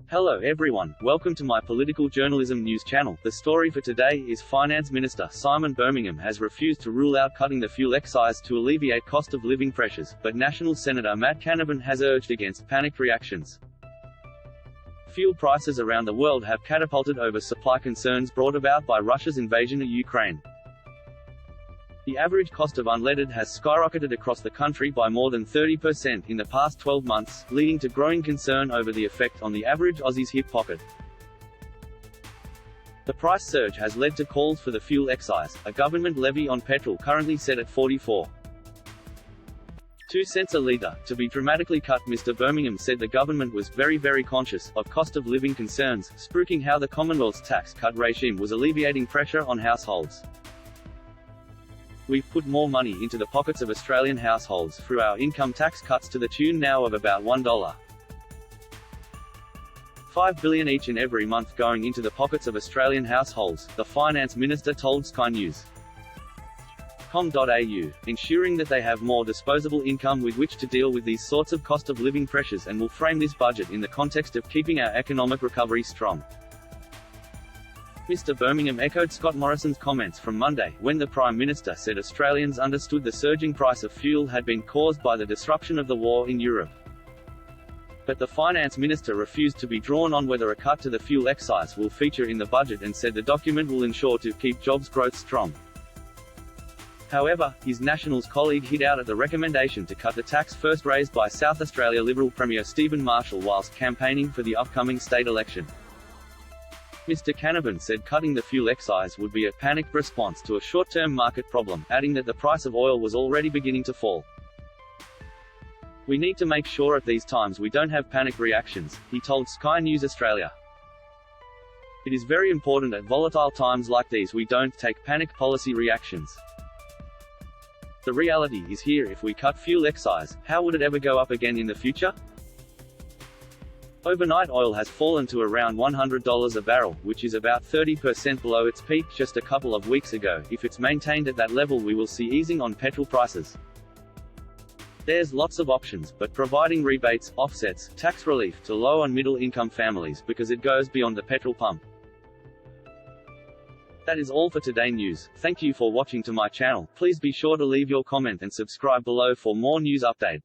Hello everyone, welcome to my political journalism news channel. The story for today is Finance Minister Simon Birmingham has refused to rule out cutting the fuel excise to alleviate cost of living pressures, but National Senator Matt Canavan has urged against panicked reactions. Fuel prices around the world have catapulted over supply concerns brought about by Russia's invasion of Ukraine. The average cost of unleaded has skyrocketed across the country by more than 30% in the past 12 months, leading to growing concern over the effect on the average Aussie's hip pocket. The price surge has led to calls for the fuel excise, a government levy on petrol currently set at 44.2 cents a litre, to be dramatically cut. Mr. Birmingham said the government was very conscious of cost of living concerns, spruiking how the Commonwealth's tax cut regime was alleviating pressure on households. We've put more money into the pockets of Australian households through our income tax cuts to the tune now of about $1.5 billion each and every month going into the pockets of Australian households, the Finance Minister told Sky News. .com.au, ensuring that they have more disposable income with which to deal with these sorts of cost of living pressures, and will frame this budget in the context of keeping our economic recovery strong. Mr. Birmingham echoed Scott Morrison's comments from Monday, when the Prime Minister said Australians understood the surging price of fuel had been caused by the disruption of the war in Europe. But the Finance Minister refused to be drawn on whether a cut to the fuel excise will feature in the budget and said the document will ensure to keep jobs growth strong. However, his Nationals colleague hit out at the recommendation to cut the tax first raised by South Australia Liberal Premier Stephen Marshall whilst campaigning for the upcoming state election. Mr. Canavan said cutting the fuel excise would be a panicked response to a short-term market problem, adding that the price of oil was already beginning to fall. We need to make sure at these times we don't have panic reactions, he told Sky News Australia. It is very important at volatile times like these we don't take panic policy reactions. The reality is here: if we cut fuel excise, how would it ever go up again in the future? Overnight oil has fallen to around $100 a barrel, which is about 30% below its peak just a couple of weeks ago. If it's maintained at that level, we will see easing on petrol prices. There's lots of options, but providing rebates, offsets, tax relief to low and middle income families, because it goes beyond the petrol pump. That is all for today news. Thank you for watching to my channel. Please be sure to leave your comment and subscribe below for more news update.